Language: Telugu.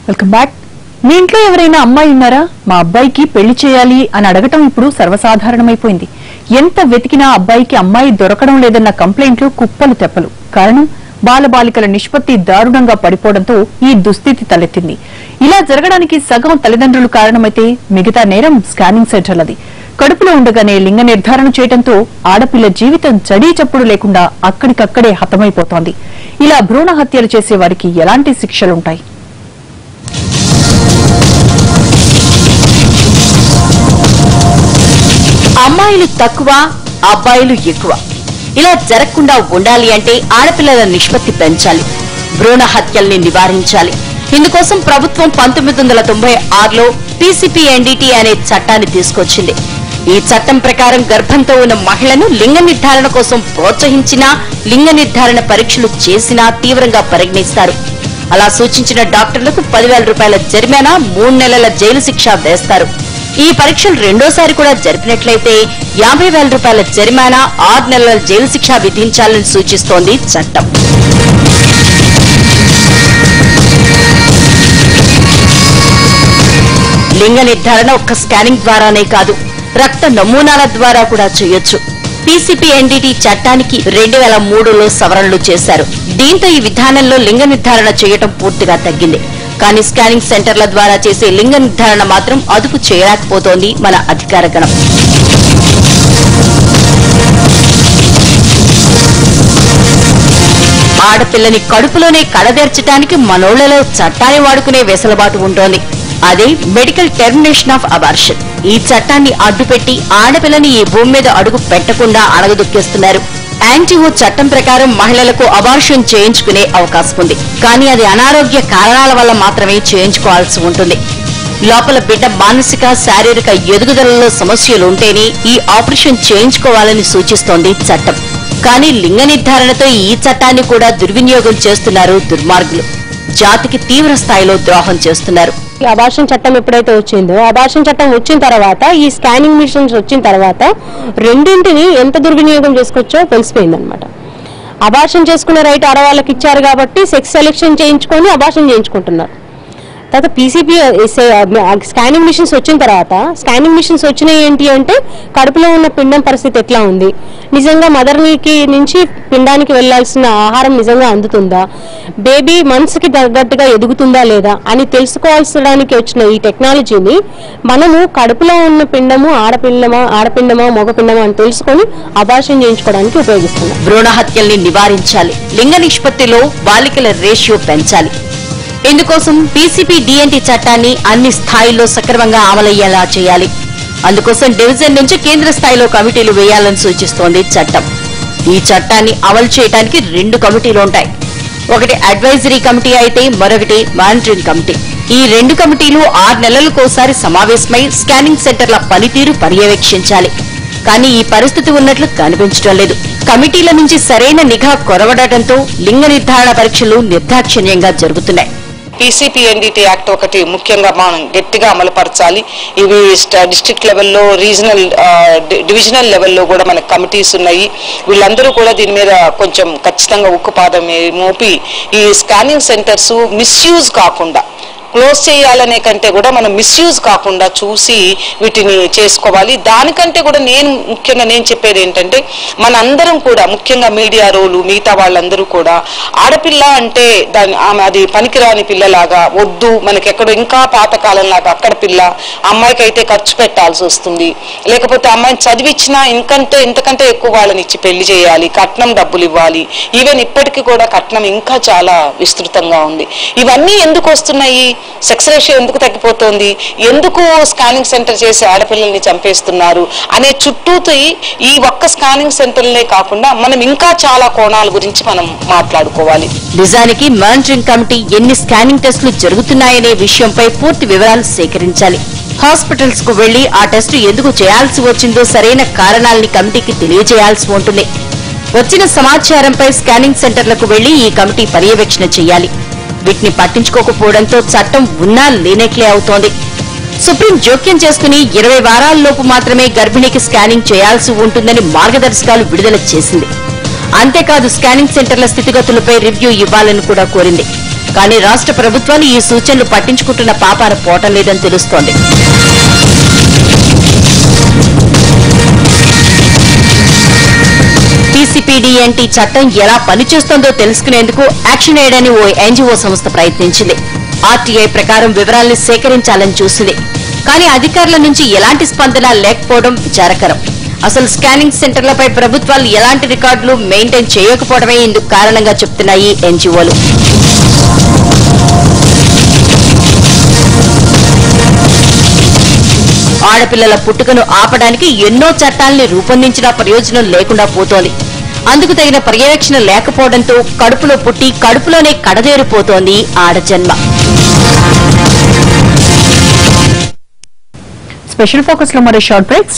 Welcome back. మీ ఇంట్లో ఎవరైనా అమ్మాయి ఉన్నారా? మా అబ్బాయికి పెళ్లి చేయాలి అని అడగటం ఇప్పుడు సర్వసాధారణమైపోయింది. ఎంత వెతికినా అబ్బాయికి అమ్మాయి దొరకడం లేదన్న కంప్లైంట్లు కుప్పలు తెప్పలు. కారణం బాలబాలికల నిష్పత్తి దారుణంగా పడిపోవడంతో ఈ దుస్థితి తలెత్తింది. ఇలా జరగడానికి సగం తల్లిదండ్రులు కారణమైతే మిగతా నేరం స్కానింగ్ సెంటర్లది. కడుపులో ఉండగానే లింగ నిర్ధారణ చేయడంతో ఆడపిల్ల జీవితం చడీ చప్పుడు లేకుండా అక్కడికక్కడే హతమైపోతోంది. ఇలా భ్రూణ హత్యలు చేసే వారికి ఎలాంటి శిక్షలుంటాయి? అమ్మాయిలు తక్కువ, అబ్బాయిలు ఎక్కువ. ఇలా జరగకుండా ఉండాలి అంటే ఆడపిల్లల నిష్పత్తి పెంచాలి, భ్రూణ హత్యల్ని నివారించాలి. ఇందుకోసం ప్రభుత్వం 1996లో పీసీపీఎన్డీటీ అనే చట్టాన్ని తీసుకొచ్చింది. ఈ చట్టం ప్రకారం గర్భంతో ఉన్న మహిళను లింగ నిర్ధారణ కోసం ప్రోత్సహించినా, లింగ నిర్ధారణ పరీక్షలు చేసినా తీవ్రంగా పరిగణిస్తారు. అలా సూచించిన డాక్టర్లకు 10,000 రూపాయల జరిమానా, 3 నెలల జైలు శిక్ష వేస్తారు. ఈ పరీక్షలు రెండోసారి కూడా జరిపినట్లయితే 50,000 రూపాయల జరిమానా, 6 నెలల జైలు శిక్ష విధించాలని సూచిస్తోంది చట్టం. లింగ నిర్ధారణ ఒక్క స్కానింగ్ ద్వారానే కాదు, రక్త నమూనాల ద్వారా కూడా చేయొచ్చు. పీసీపీఎన్డీటీ చట్టానికి 2003లో సవరణలు చేశారు. దీంతో ఈ విధానంలో లింగ నిర్ధారణ చేయటం పూర్తిగా తగ్గింది. కానీ స్కానింగ్ సెంటర్ల ద్వారా చేసే లింగ నిర్ధారణ మాత్రం అదుపు చేయలేకపోతోంది మన అధికార గణం. ఆడపిల్లని కడుపులోనే కడదేర్చడానికి మనోళ్లలో చట్టాన్ని వాడుకునే వెసులుబాటు ఉంటోంది. అదే మెడికల్ టెర్మినేషన్ ఆఫ్ అబార్షన్. ఈ చట్టాన్ని అడ్డుపెట్టి ఆడపిల్లని ఈ భూమి మీద అడుగు పెట్టకుండా అణగదొక్కేస్తున్నారు. యాంటీఓ చట్టం ప్రకారం మహిళలకు అబార్షన్ చేయించుకునే అవకాశం ఉంది. కానీ అది అనారోగ్య కారణాల వల్ల మాత్రమే చేయించుకోవాల్సి ఉంటుంది. లోపల బిడ్డ మానసిక, శారీరక ఎదుగుదలలో సమస్యలుంటేనే ఈ ఆపరేషన్ చేయించుకోవాలని సూచిస్తోంది చట్టం. కానీ లింగ నిర్ధారణతో ఈ చట్టాన్ని కూడా దుర్వినియోగం చేస్తున్నారు దుర్మార్గులు. జాతికి తీవ్ర స్థాయిలో ద్రోహం చేస్తున్నారు. అబార్షన్ చట్టం ఎప్పుడైతే వచ్చిందో, అబార్షన్ చట్టం వచ్చిన తర్వాత ఈ స్కానింగ్ మిషన్స్ వచ్చిన తర్వాత రెండింటిని ఎంత దుర్వినియోగం చేసుకోవచ్చో తెలిసిపోయింది అనమాట. అబార్షన్ చేసుకునే రైట్ ఆడవాళ్ళకి ఇచ్చారు కాబట్టి సెక్స్ సెలెక్షన్ చేయించుకొని అబార్షన్ చేయించుకుంటున్నారు. తర్వాత పీసీపీ స్కానింగ్ మిషన్స్ వచ్చిన తర్వాత, స్కానింగ్ మిషన్స్ వచ్చినాయి ఏంటి అంటే కడుపులో ఉన్న పిండం పరిస్థితి ఎట్లా ఉంది, నిజంగా మదర్కి నుంచి పిండానికి వెళ్లాల్సిన ఆహారం నిజంగా అందుతుందా, బేబీ మనసుకి తగ్గట్టుగా ఎదుగుతుందా లేదా అని తెలుసుకోవాల్సడానికి వచ్చిన ఈ టెక్నాలజీని మనము కడుపులో ఉన్న పిండము ఆడపిండమా మగపిండమా అని తెలుసుకొని అబార్షన్ చేయించుకోవడానికి ఉపయోగిస్తున్నాం. భ్రూణ హత్యల్ని నివారించాలి, లింగ నిష్పత్తిలో బాలికల రేషియో పెంచాలి. ఇందుకోసం పీసీపీడీఎన్టీ చట్టాన్ని అన్ని స్థాయిల్లో సక్రమంగా అమలయ్యేలా చేయాలి. అందుకోసం డివిజన్ నుంచి కేంద్ర స్థాయిలో కమిటీలు వేయాలని సూచిస్తోంది చట్టం. ఈ చట్టాన్ని అమలు చేయడానికి 2 కమిటీలు ఉంటాయి. ఒకటి అడ్వైజరీ కమిటీ అయితే మరొకటి మానిటరింగ్ కమిటీ. ఈ 2 కమిటీలు 6 నెలలకోసారి సమావేశమై స్కానింగ్ సెంటర్ల పనితీరు పర్యవేక్షించాలి. కానీ ఈ పరిస్థితి ఉన్నట్లు కనిపించడం లేదు. కమిటీల నుంచి సరైన నిఘా కొరవడటంతో లింగ నిర్ధారణ పరీక్షలు నిర్దాక్షిణ్యంగా జరుగుతున్నాయి. పీసీపీఎన్డీటీ యాక్ట్ ఒకటి ముఖ్యంగా మనం గట్టిగా అమలుపరచాలి. ఇవి డిస్ట్రిక్ట్ లెవెల్లో, రీజనల్, డివిజనల్ లెవెల్లో కూడా మనకు కమిటీస్ ఉన్నాయి. వీళ్ళందరూ కూడా దీని మీద కొంచెం ఖచ్చితంగా ఉక్కుపాదం మోపి ఈ స్కానింగ్ సెంటర్స్ మిస్యూజ్ కాకుండా, క్లోజ్ చేయాలనే కంటే కూడా మనం మిస్యూజ్ కాకుండా చూసి వీటిని చేసుకోవాలి. దానికంటే కూడా ముఖ్యంగా నేను చెప్పేది ఏంటంటే, మనందరం కూడా ముఖ్యంగా మీడియా రోలు, మిగతా వాళ్ళందరూ కూడా ఆడపిల్ల అంటే ఆమె అది పనికిరాని పిల్లలాగా వద్దు, మనకి ఎక్కడో ఇంకా పాతకాలంలాగా అక్కడ పిల్ల, అమ్మాయికి అయితే ఖర్చు పెట్టాల్సి వస్తుంది, లేకపోతే అమ్మాయిని చదివించినా ఇంతకంటే ఎక్కువ వాళ్ళని ఇచ్చి పెళ్లి చేయాలి, కట్నం డబ్బులు ఇవ్వాలి. ఈవెన్ ఇప్పటికీ కూడా కట్నం ఇంకా చాలా విస్తృతంగా ఉంది. ఇవన్నీ ఎందుకు వస్తున్నాయి? సెక్స్ రేషియో ఎందుకు తగ్గిపోతుంది, ఎందుకు స్కానింగ్ సెంటర్ చేసి ఆడపిల్లల్ని చంపేస్తున్నారు అనే చుట్టూతో ఈ ఒక్క స్కానింగ్ సెంటర్లే కాకుండా మనం ఇంకా చాలా కోణాల గురించి మనం మాట్లాడుకోవాలి. నిజానికి మానిటరింగ్ కమిటీ ఎన్ని స్కానింగ్ టెస్టులు జరుగుతున్నాయనే విషయంపై పూర్తి వివరాలు సేకరించాలి. హాస్పిటల్స్ కు వెళ్లి ఆ టెస్టు ఎందుకు చేయాల్సి వచ్చిందో సరైన కారణాలని కమిటీకి తెలియజేయాల్సి ఉంటుంది. వచ్చిన సమాచారంపై స్కానింగ్ సెంటర్లకు వెళ్లి ఈ కమిటీ పర్యవేక్షణ చేయాలి. వీటిని పట్టించుకోకపోవడంతో చట్టం ఉన్నా లేనట్లే అవుతోంది. సుప్రీం జోక్యం చేసుకుని 20 వారాల్లోపు మాత్రమే గర్భిణికి స్కానింగ్ చేయాల్సి ఉంటుందని మార్గదర్శకాలు విడుదల చేసింది. అంతేకాదు స్కానింగ్ సెంటర్ల స్థితిగతులపై రివ్యూ ఇవ్వాలని కూడా కోరింది. కానీ రాష్ట్ర ప్రభుత్వాలు ఈ సూచనలు పట్టించుకుంటున్న పాపాన పోవటం లేదని తెలుస్తోంది. టీసీపీడీఎన్టీ చట్టం ఎలా పనిచేస్తోందో తెలుసుకునేందుకు యాక్షన్ ఎయిడ్ అని ఓ ఎన్జీఓ సంస్థ ప్రయత్నించింది. ఆర్టీఐ ప్రకారం వివరాల్ని సేకరించాలని చూసింది. కానీ అధికారుల నుంచి ఎలాంటి స్పందన లేకపోవడం విచారకరం. అసలు స్కానింగ్ సెంటర్లపై ప్రభుత్వాలు ఎలాంటి రికార్డులు మెయింటైన్ చేయకపోవడమే ఇందుకు కారణంగా చెప్తున్నాయి ఎన్జీఓలు. ఆడపిల్లల పుట్టుకను ఆపడానికి ఎన్నో చట్టాల్ని రూపొందించినా ప్రయోజనం లేకుండా పోతోంది. అందుకు తగిన పర్యవేక్షణ లేకపోవడంతో కడుపులో పుట్టి కడుపులోనే కడదేరిపోతోంది ఆడజన్మ. స్పెషల్ ఫోకస్ లో మరో షార్ట్ బ్రేక్.